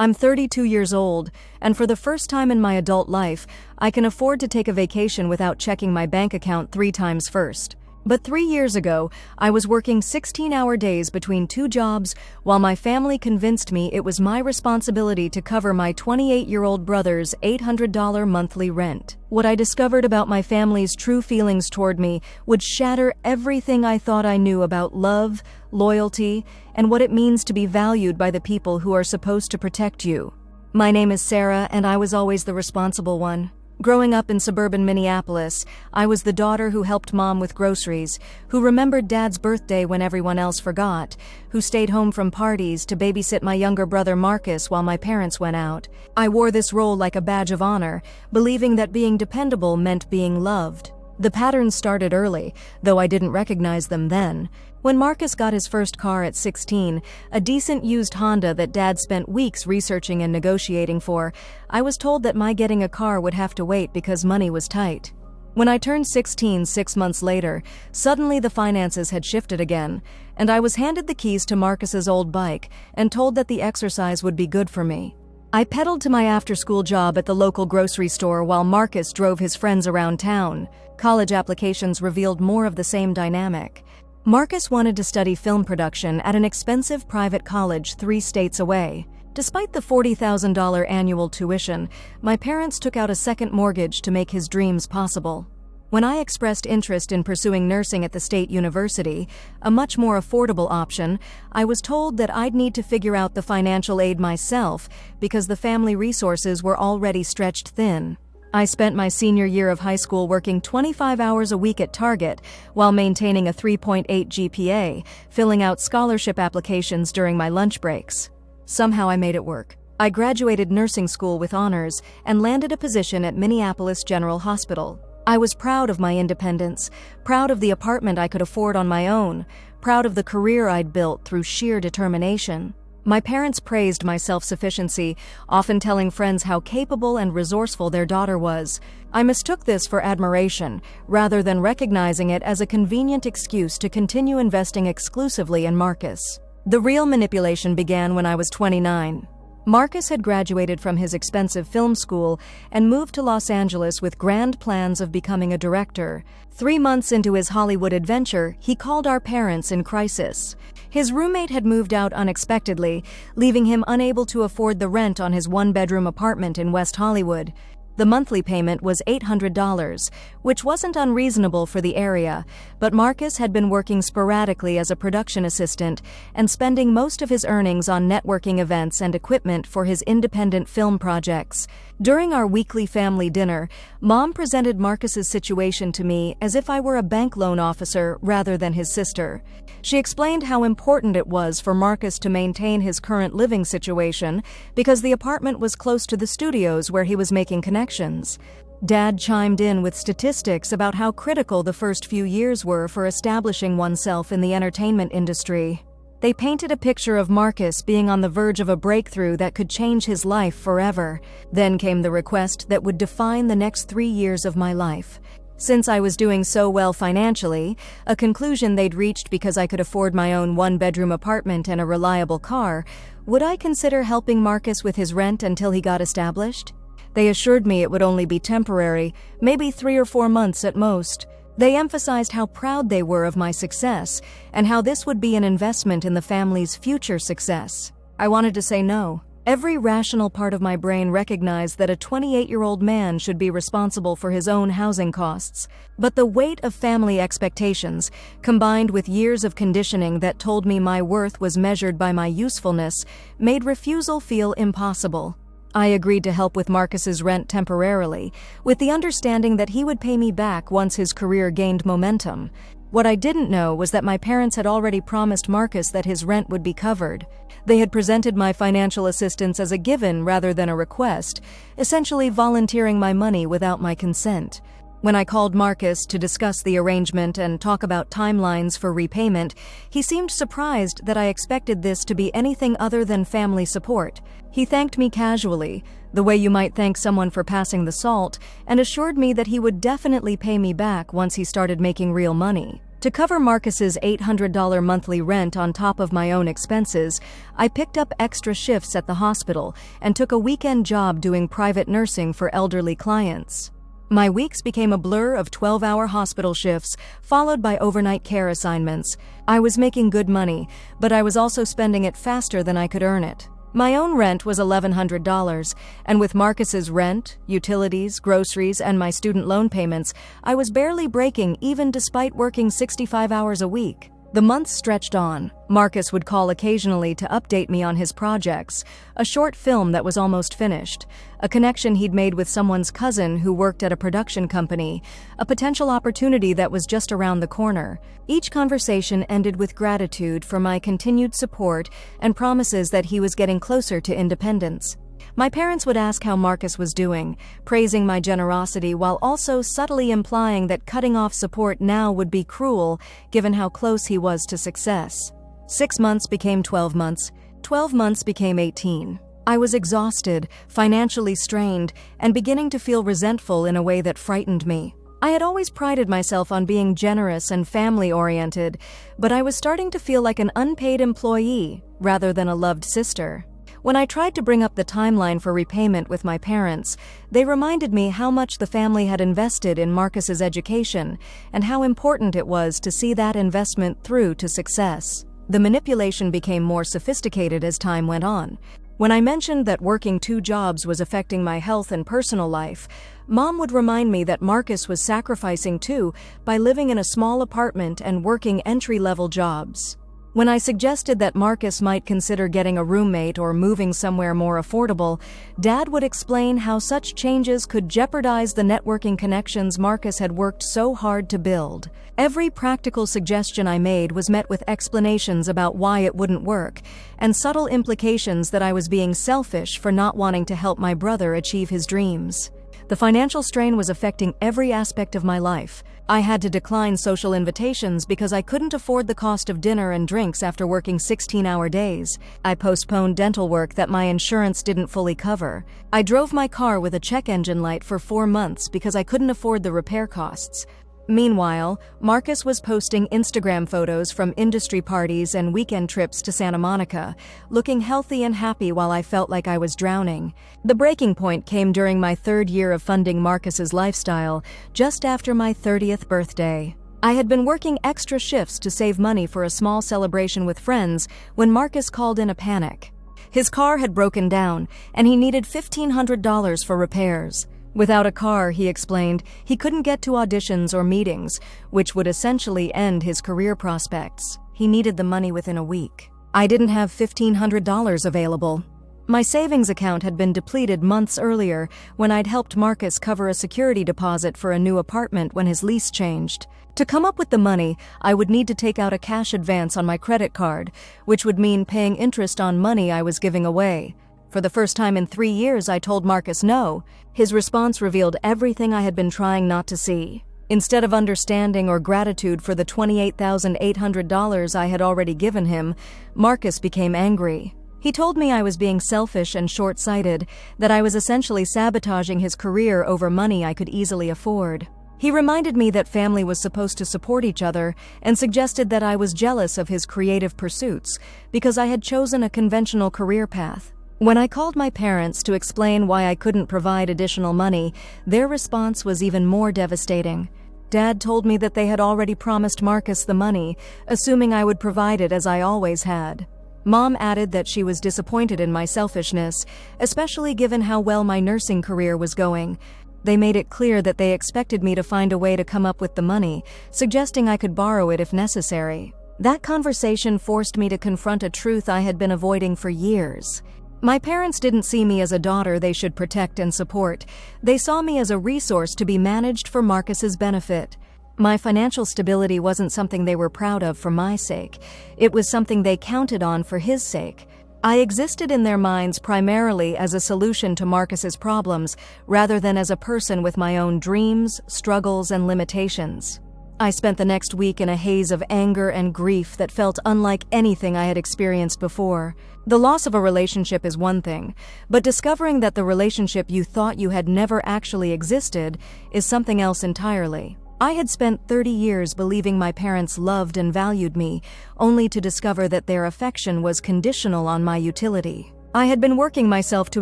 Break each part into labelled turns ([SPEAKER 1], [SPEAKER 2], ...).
[SPEAKER 1] I'm 32 years old, and for the first time in my adult life, I can afford to take a vacation without checking my bank account 3 times first. But 3 years ago, I was working 16-hour days between 2 jobs while my family convinced me it was my responsibility to cover my 28-year-old brother's $800 monthly rent. What I discovered about my family's true feelings toward me would shatter everything I thought I knew about love, loyalty, and what it means to be valued by the people who are supposed to protect you. My name is Sarah, and I was always the responsible one. Growing up in suburban Minneapolis, I was the daughter who helped Mom with groceries, who remembered Dad's birthday when everyone else forgot, who stayed home from parties to babysit my younger brother Marcus while my parents went out. I wore this role like a badge of honor, believing that being dependable meant being loved. The patterns started early, though I didn't recognize them then. When Marcus got his first car at 16, a decent used Honda that Dad spent weeks researching and negotiating for, I was told that my getting a car would have to wait because money was tight. When I turned 16 6 months later, suddenly the finances had shifted again, and I was handed the keys to Marcus's old bike and told that the exercise would be good for me. I pedaled to my after-school job at the local grocery store while Marcus drove his friends around town. College applications revealed more of the same dynamic. Marcus wanted to study film production at an expensive private college 3 states away. Despite the $40,000 annual tuition, my parents took out a second mortgage to make his dreams possible. When I expressed interest in pursuing nursing at the state university, a much more affordable option, I was told that I'd need to figure out the financial aid myself because the family resources were already stretched thin. I spent my senior year of high school working 25 hours a week at Target while maintaining a 3.8 GPA, filling out scholarship applications during my lunch breaks. Somehow I made it work. I graduated nursing school with honors and landed a position at Minneapolis General Hospital. I was proud of my independence, proud of the apartment I could afford on my own, proud of the career I'd built through sheer determination. My parents praised my self-sufficiency, often telling friends how capable and resourceful their daughter was. I mistook this for admiration, rather than recognizing it as a convenient excuse to continue investing exclusively in Marcus. The real manipulation began when I was 29. Marcus had graduated from his expensive film school and moved to Los Angeles with grand plans of becoming a director. 3 months into his Hollywood adventure, he called our parents in crisis. His roommate had moved out unexpectedly, leaving him unable to afford the rent on his 1-bedroom apartment in West Hollywood. The monthly payment was $800, which wasn't unreasonable for the area, but Marcus had been working sporadically as a production assistant and spending most of his earnings on networking events and equipment for his independent film projects. During our weekly family dinner, Mom presented Marcus's situation to me as if I were a bank loan officer rather than his sister. She explained how important it was for Marcus to maintain his current living situation because the apartment was close to the studios where he was making connections. Dad chimed in with statistics about how critical the first few years were for establishing oneself in the entertainment industry. They painted a picture of Marcus being on the verge of a breakthrough that could change his life forever. Then came the request that would define the next 3 years of my life. Since I was doing so well financially, a conclusion they'd reached because I could afford my own 1-bedroom apartment and a reliable car, would I consider helping Marcus with his rent until he got established? They assured me it would only be temporary, maybe 3 or 4 months at most. They emphasized how proud they were of my success and how this would be an investment in the family's future success. I wanted to say no. Every rational part of my brain recognized that a 28-year-old man should be responsible for his own housing costs. But the weight of family expectations, combined with years of conditioning that told me my worth was measured by my usefulness, made refusal feel impossible. I agreed to help with Marcus's rent temporarily, with the understanding that he would pay me back once his career gained momentum. What I didn't know was that my parents had already promised Marcus that his rent would be covered. They had presented my financial assistance as a given rather than a request, essentially volunteering my money without my consent. When I called Marcus to discuss the arrangement and talk about timelines for repayment, he seemed surprised that I expected this to be anything other than family support. He thanked me casually, the way you might thank someone for passing the salt, and assured me that he would definitely pay me back once he started making real money. To cover Marcus's $800 monthly rent on top of my own expenses, I picked up extra shifts at the hospital and took a weekend job doing private nursing for elderly clients. My weeks became a blur of 12-hour hospital shifts, followed by overnight care assignments. I was making good money, but I was also spending it faster than I could earn it. My own rent was $1,100, and with Marcus's rent, utilities, groceries, and my student loan payments, I was barely breaking even despite working 65 hours a week. The months stretched on. Marcus would call occasionally to update me on his projects, a short film that was almost finished, a connection he'd made with someone's cousin who worked at a production company, a potential opportunity that was just around the corner. Each conversation ended with gratitude for my continued support and promises that he was getting closer to independence. My parents would ask how Marcus was doing, praising my generosity while also subtly implying that cutting off support now would be cruel given how close he was to success. 6 months became 12 months. 12 months became 18. I was exhausted, financially strained, and beginning to feel resentful in a way that frightened me. I had always prided myself on being generous and family-oriented, but I was starting to feel like an unpaid employee rather than a loved sister. When I tried to bring up the timeline for repayment with my parents, they reminded me how much the family had invested in Marcus's education and how important it was to see that investment through to success. The manipulation became more sophisticated as time went on. When I mentioned that working 2 jobs was affecting my health and personal life, Mom would remind me that Marcus was sacrificing too by living in a small apartment and working entry-level jobs. When I suggested that Marcus might consider getting a roommate or moving somewhere more affordable, Dad would explain how such changes could jeopardize the networking connections Marcus had worked so hard to build. Every practical suggestion I made was met with explanations about why it wouldn't work, and subtle implications that I was being selfish for not wanting to help my brother achieve his dreams. The financial strain was affecting every aspect of my life. I had to decline social invitations because I couldn't afford the cost of dinner and drinks after working 16-hour days. I postponed dental work that my insurance didn't fully cover. I drove my car with a check engine light for 4 months because I couldn't afford the repair costs. Meanwhile, Marcus was posting Instagram photos from industry parties and weekend trips to Santa Monica, looking healthy and happy while I felt like I was drowning. The breaking point came during my 3rd year of funding Marcus's lifestyle, just after my 30th birthday. I had been working extra shifts to save money for a small celebration with friends when Marcus called in a panic. His car had broken down, and he needed $1,500 for repairs. Without a car, he explained, he couldn't get to auditions or meetings, which would essentially end his career prospects. He needed the money within a week. I didn't have $1,500 available. My savings account had been depleted months earlier when I'd helped Marcus cover a security deposit for a new apartment when his lease changed. To come up with the money, I would need to take out a cash advance on my credit card, which would mean paying interest on money I was giving away. For the first time in 3 years, I told Marcus no. His response revealed everything I had been trying not to see. Instead of understanding or gratitude for the $28,800 I had already given him, Marcus became angry. He told me I was being selfish and short-sighted, that I was essentially sabotaging his career over money I could easily afford. He reminded me that family was supposed to support each other and suggested that I was jealous of his creative pursuits because I had chosen a conventional career path. When I called my parents to explain why I couldn't provide additional money, their response was even more devastating. Dad told me that they had already promised Marcus the money, assuming I would provide it as I always had. Mom added that she was disappointed in my selfishness, especially given how well my nursing career was going. They made it clear that they expected me to find a way to come up with the money, suggesting I could borrow it if necessary. That conversation forced me to confront a truth I had been avoiding for years. My parents didn't see me as a daughter they should protect and support. They saw me as a resource to be managed for Marcus's benefit. My financial stability wasn't something they were proud of for my sake. It was something they counted on for his sake. I existed in their minds primarily as a solution to Marcus's problems, rather than as a person with my own dreams, struggles, and limitations. I spent the next week in a haze of anger and grief that felt unlike anything I had experienced before. The loss of a relationship is one thing, but discovering that the relationship you thought you had never actually existed is something else entirely. I had spent 30 years believing my parents loved and valued me, only to discover that their affection was conditional on my utility. I had been working myself to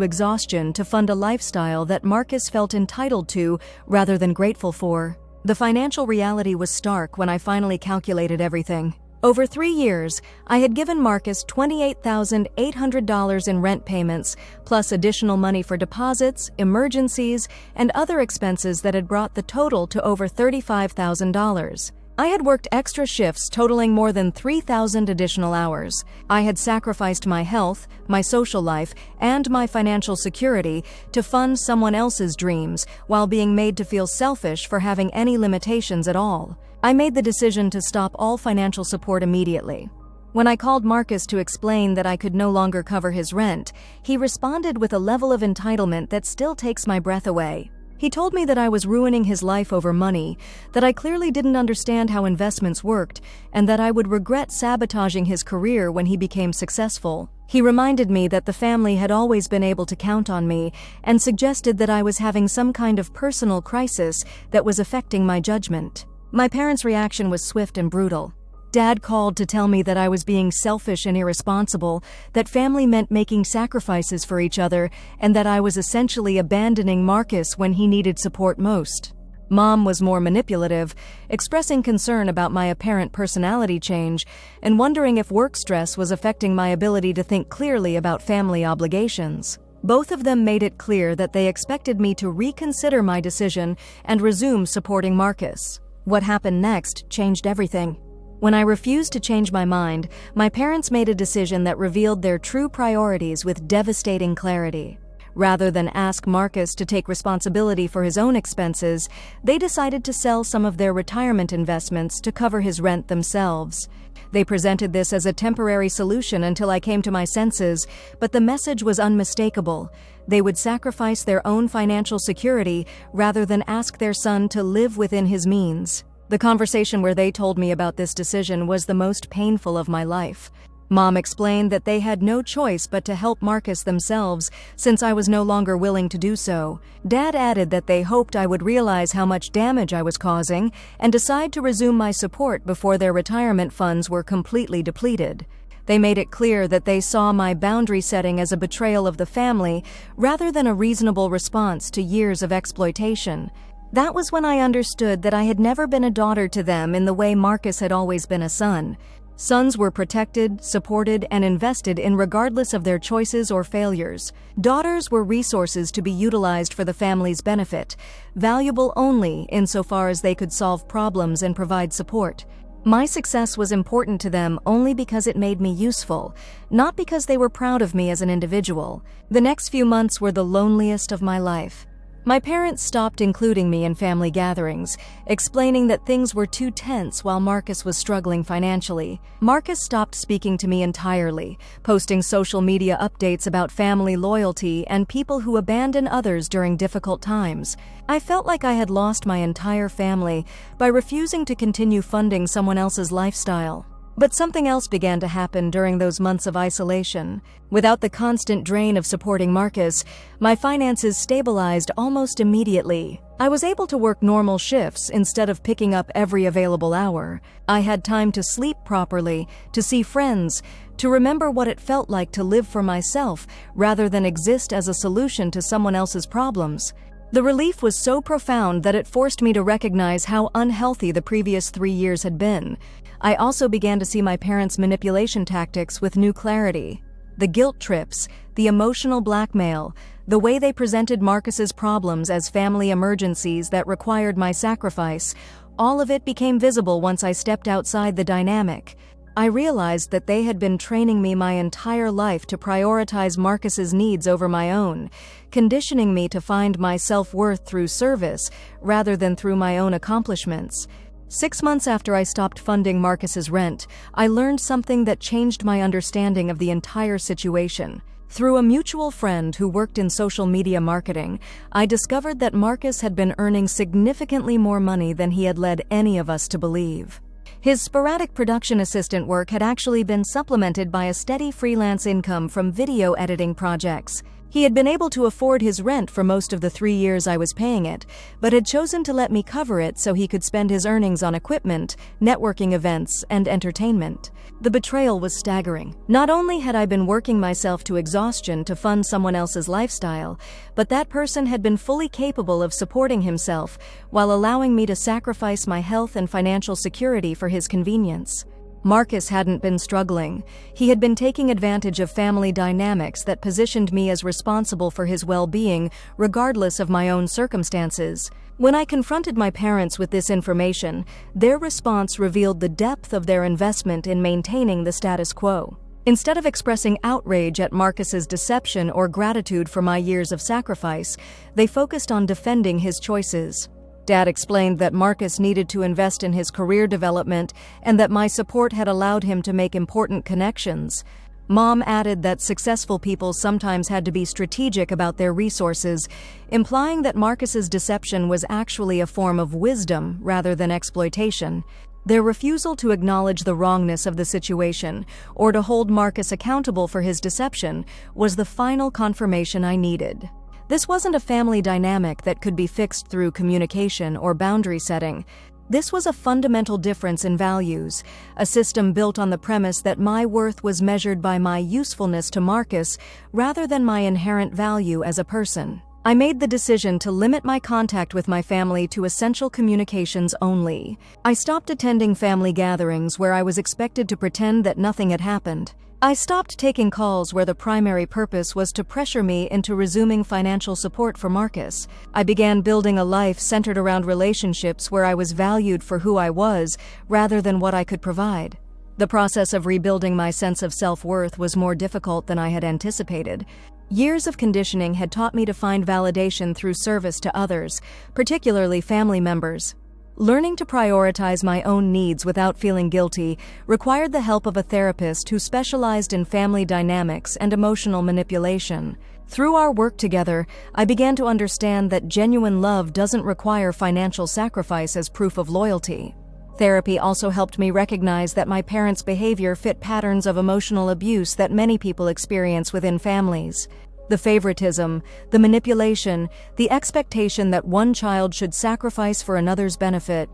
[SPEAKER 1] exhaustion to fund a lifestyle that Marcus felt entitled to rather than grateful for. The financial reality was stark when I finally calculated everything. Over 3 years, I had given Marcus $28,800 in rent payments, plus additional money for deposits, emergencies, and other expenses that had brought the total to over $35,000. I had worked extra shifts totaling more than 3,000 additional hours. I had sacrificed my health, my social life, and my financial security to fund someone else's dreams while being made to feel selfish for having any limitations at all. I made the decision to stop all financial support immediately. When I called Marcus to explain that I could no longer cover his rent, he responded with a level of entitlement that still takes my breath away. He told me that I was ruining his life over money, that I clearly didn't understand how investments worked, and that I would regret sabotaging his career when he became successful. He reminded me that the family had always been able to count on me and suggested that I was having some kind of personal crisis that was affecting my judgment. My parents' reaction was swift and brutal. Dad called to tell me that I was being selfish and irresponsible, that family meant making sacrifices for each other, and that I was essentially abandoning Marcus when he needed support most. Mom was more manipulative, expressing concern about my apparent personality change and wondering if work stress was affecting my ability to think clearly about family obligations. Both of them made it clear that they expected me to reconsider my decision and resume supporting Marcus. What happened next changed everything. When I refused to change my mind, my parents made a decision that revealed their true priorities with devastating clarity. Rather than ask Marcus to take responsibility for his own expenses, they decided to sell some of their retirement investments to cover his rent themselves. They presented this as a temporary solution until I came to my senses, but the message was unmistakable. They would sacrifice their own financial security rather than ask their son to live within his means. The conversation where they told me about this decision was the most painful of my life. Mom explained that they had no choice but to help Marcus themselves since I was no longer willing to do so. Dad added that they hoped I would realize how much damage I was causing and decide to resume my support before their retirement funds were completely depleted. They made it clear that they saw my boundary setting as a betrayal of the family rather than a reasonable response to years of exploitation. That was when I understood that I had never been a daughter to them in the way Marcus had always been a son. Sons were protected, supported, and invested in regardless of their choices or failures. Daughters were resources to be utilized for the family's benefit, valuable only insofar as they could solve problems and provide support. My success was important to them only because it made me useful, not because they were proud of me as an individual. The next few months were the loneliest of my life. My parents stopped including me in family gatherings, explaining that things were too tense while Marcus was struggling financially. Marcus stopped speaking to me entirely, posting social media updates about family loyalty and people who abandon others during difficult times. I felt like I had lost my entire family by refusing to continue funding someone else's lifestyle. But something else began to happen during those months of isolation. Without the constant drain of supporting Marcus, my finances stabilized almost immediately. I was able to work normal shifts instead of picking up every available hour. I had time to sleep properly, to see friends, to remember what it felt like to live for myself rather than exist as a solution to someone else's problems. The relief was so profound that it forced me to recognize how unhealthy the previous 3 years had been. I also began to see my parents' manipulation tactics with new clarity. The guilt trips, the emotional blackmail, the way they presented Marcus's problems as family emergencies that required my sacrifice, all of it became visible once I stepped outside the dynamic. I realized that they had been training me my entire life to prioritize Marcus's needs over my own, conditioning me to find my self-worth through service rather than through my own accomplishments. 6 months after I stopped funding Marcus's rent, I learned something that changed my understanding of the entire situation. Through a mutual friend who worked in social media marketing, I discovered that Marcus had been earning significantly more money than he had led any of us to believe. His sporadic production assistant work had actually been supplemented by a steady freelance income from video editing projects. He had been able to afford his rent for most of the 3 years I was paying it, but had chosen to let me cover it so he could spend his earnings on equipment, networking events, and entertainment. The betrayal was staggering. Not only had I been working myself to exhaustion to fund someone else's lifestyle, but that person had been fully capable of supporting himself while allowing me to sacrifice my health and financial security for his convenience. Marcus hadn't been struggling. He had been taking advantage of family dynamics that positioned me as responsible for his well-being, regardless of my own circumstances. When I confronted my parents with this information, their response revealed the depth of their investment in maintaining the status quo. Instead of expressing outrage at Marcus's deception or gratitude for my years of sacrifice, they focused on defending his choices. Dad explained that Marcus needed to invest in his career development and that my support had allowed him to make important connections. Mom added that successful people sometimes had to be strategic about their resources, implying that Marcus's deception was actually a form of wisdom rather than exploitation. Their refusal to acknowledge the wrongness of the situation or to hold Marcus accountable for his deception was the final confirmation I needed. This wasn't a family dynamic that could be fixed through communication or boundary setting. This was a fundamental difference in values, a system built on the premise that my worth was measured by my usefulness to Marcus rather than my inherent value as a person. I made the decision to limit my contact with my family to essential communications only. I stopped attending family gatherings where I was expected to pretend that nothing had happened. I stopped taking calls where the primary purpose was to pressure me into resuming financial support for Marcus. I began building a life centered around relationships where I was valued for who I was rather than what I could provide. The process of rebuilding my sense of self-worth was more difficult than I had anticipated. Years of conditioning had taught me to find validation through service to others, particularly family members. Learning to prioritize my own needs without feeling guilty required the help of a therapist who specialized in family dynamics and emotional manipulation. Through our work together, I began to understand that genuine love doesn't require financial sacrifice as proof of loyalty. Therapy also helped me recognize that my parents' behavior fit patterns of emotional abuse that many people experience within families. The favoritism, the manipulation, the expectation that one child should sacrifice for another's benefit,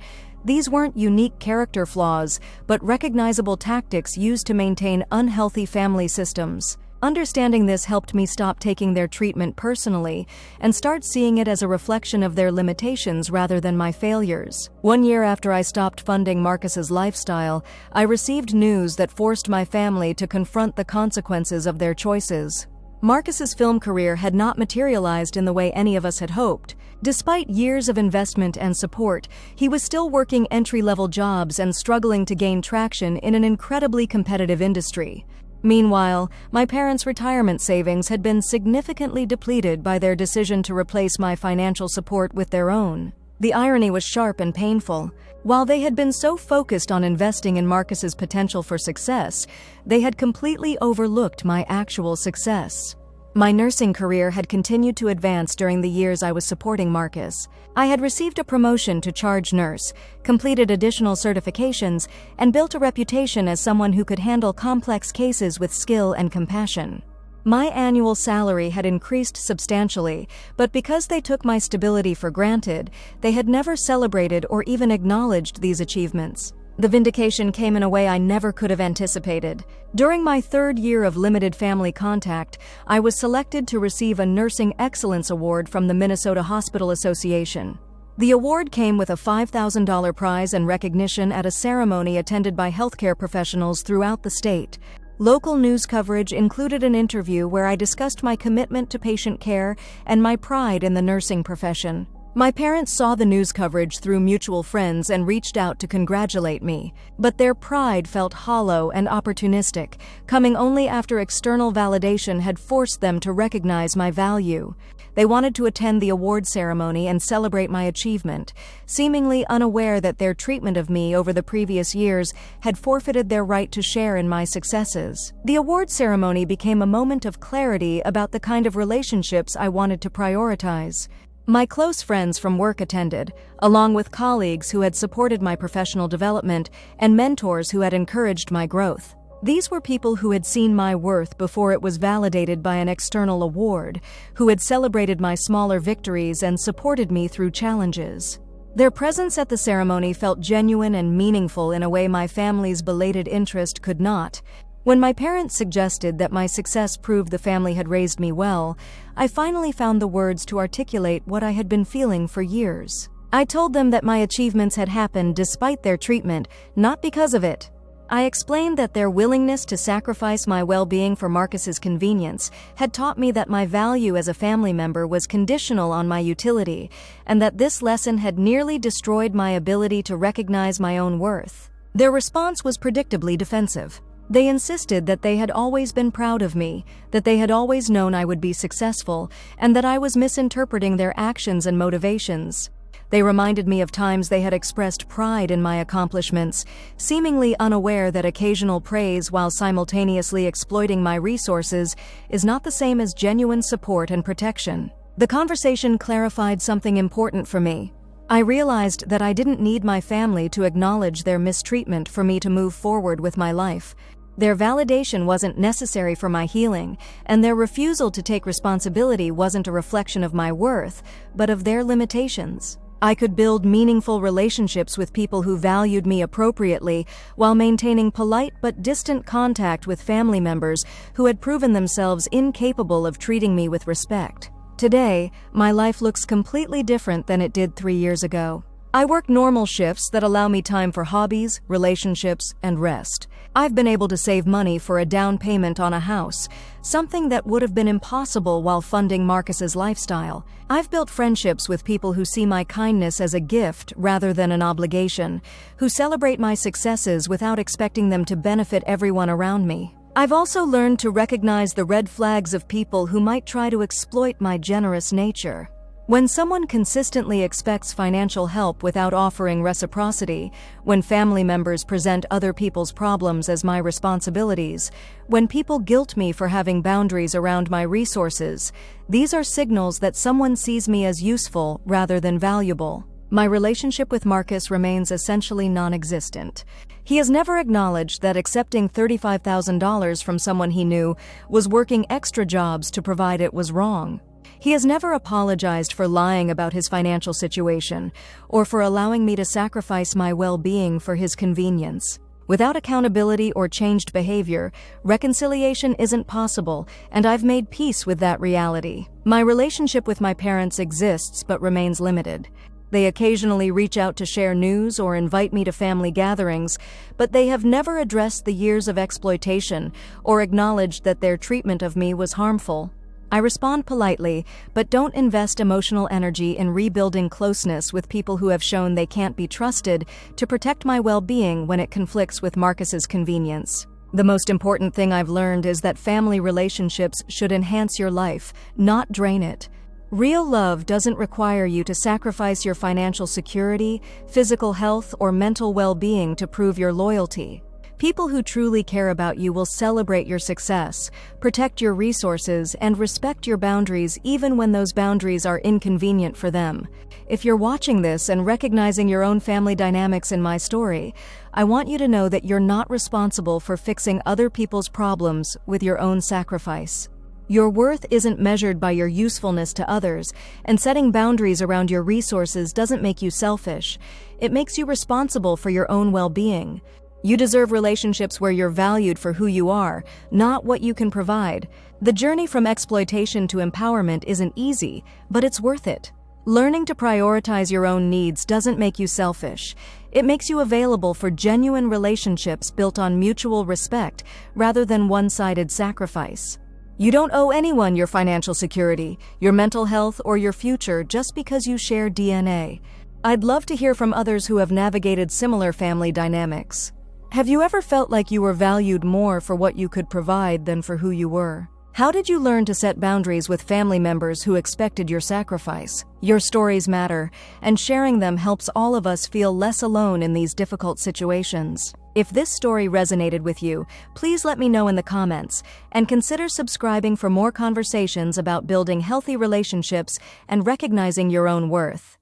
[SPEAKER 1] these weren't unique character flaws, but recognizable tactics used to maintain unhealthy family systems. Understanding this helped me stop taking their treatment personally and start seeing it as a reflection of their limitations rather than my failures. 1 year after I stopped funding Marcus's lifestyle, I received news that forced my family to confront the consequences of their choices. Marcus's film career had not materialized in the way any of us had hoped. Despite years of investment and support, he was still working entry-level jobs and struggling to gain traction in an incredibly competitive industry. Meanwhile, my parents' retirement savings had been significantly depleted by their decision to replace my financial support with their own. The irony was sharp and painful. While they had been so focused on investing in Marcus's potential for success, they had completely overlooked my actual success. My nursing career had continued to advance during the years I was supporting Marcus. I had received a promotion to charge nurse, completed additional certifications, and built a reputation as someone who could handle complex cases with skill and compassion. My annual salary had increased substantially, but because they took my stability for granted, they had never celebrated or even acknowledged these achievements. The vindication came in a way I never could have anticipated. During my 3rd year of limited family contact, I was selected to receive a Nursing Excellence Award from the Minnesota Hospital Association. The award came with a $5,000 prize and recognition at a ceremony attended by healthcare professionals throughout the state. Local news coverage included an interview where I discussed my commitment to patient care and my pride in the nursing profession. My parents saw the news coverage through mutual friends and reached out to congratulate me, but their pride felt hollow and opportunistic, coming only after external validation had forced them to recognize my value. They wanted to attend the award ceremony and celebrate my achievement, seemingly unaware that their treatment of me over the previous years had forfeited their right to share in my successes. The award ceremony became a moment of clarity about the kind of relationships I wanted to prioritize. My close friends from work attended, along with colleagues who had supported my professional development and mentors who had encouraged my growth. These were people who had seen my worth before it was validated by an external award, who had celebrated my smaller victories and supported me through challenges. Their presence at the ceremony felt genuine and meaningful in a way my family's belated interest could not. When my parents suggested that my success proved the family had raised me well, I finally found the words to articulate what I had been feeling for years. I told them that my achievements had happened despite their treatment, not because of it. I explained that their willingness to sacrifice my well-being for Marcus's convenience had taught me that my value as a family member was conditional on my utility, and that this lesson had nearly destroyed my ability to recognize my own worth. Their response was predictably defensive. They insisted that they had always been proud of me, that they had always known I would be successful, and that I was misinterpreting their actions and motivations. They reminded me of times they had expressed pride in my accomplishments, seemingly unaware that occasional praise while simultaneously exploiting my resources is not the same as genuine support and protection. The conversation clarified something important for me. I realized that I didn't need my family to acknowledge their mistreatment for me to move forward with my life. Their validation wasn't necessary for my healing, and their refusal to take responsibility wasn't a reflection of my worth, but of their limitations. I could build meaningful relationships with people who valued me appropriately while maintaining polite but distant contact with family members who had proven themselves incapable of treating me with respect. Today, my life looks completely different than it did 3 years ago. I work normal shifts that allow me time for hobbies, relationships, and rest. I've been able to save money for a down payment on a house, something that would have been impossible while funding Marcus's lifestyle. I've built friendships with people who see my kindness as a gift rather than an obligation, who celebrate my successes without expecting them to benefit everyone around me. I've also learned to recognize the red flags of people who might try to exploit my generous nature. When someone consistently expects financial help without offering reciprocity, when family members present other people's problems as my responsibilities, when people guilt me for having boundaries around my resources, these are signals that someone sees me as useful rather than valuable. My relationship with Marcus remains essentially non-existent. He has never acknowledged that accepting $35,000 from someone he knew was working extra jobs to provide it was wrong. He has never apologized for lying about his financial situation or for allowing me to sacrifice my well-being for his convenience. Without accountability or changed behavior, reconciliation isn't possible, and I've made peace with that reality. My relationship with my parents exists but remains limited. They occasionally reach out to share news or invite me to family gatherings, but they have never addressed the years of exploitation or acknowledged that their treatment of me was harmful. I respond politely, but don't invest emotional energy in rebuilding closeness with people who have shown they can't be trusted to protect my well-being when it conflicts with Marcus's convenience. The most important thing I've learned is that family relationships should enhance your life, not drain it. Real love doesn't require you to sacrifice your financial security, physical health, or mental well-being to prove your loyalty. People who truly care about you will celebrate your success, protect your resources, and respect your boundaries even when those boundaries are inconvenient for them. If you're watching this and recognizing your own family dynamics in my story, I want you to know that you're not responsible for fixing other people's problems with your own sacrifice. Your worth isn't measured by your usefulness to others, and setting boundaries around your resources doesn't make you selfish. It makes you responsible for your own well-being. You deserve relationships where you're valued for who you are, not what you can provide. The journey from exploitation to empowerment isn't easy, but it's worth it. Learning to prioritize your own needs doesn't make you selfish. It makes you available for genuine relationships built on mutual respect rather than one-sided sacrifice. You don't owe anyone your financial security, your mental health, or your future just because you share DNA. I'd love to hear from others who have navigated similar family dynamics. Have you ever felt like you were valued more for what you could provide than for who you were? How did you learn to set boundaries with family members who expected your sacrifice? Your stories matter, and sharing them helps all of us feel less alone in these difficult situations. If this story resonated with you, please let me know in the comments, and consider subscribing for more conversations about building healthy relationships and recognizing your own worth.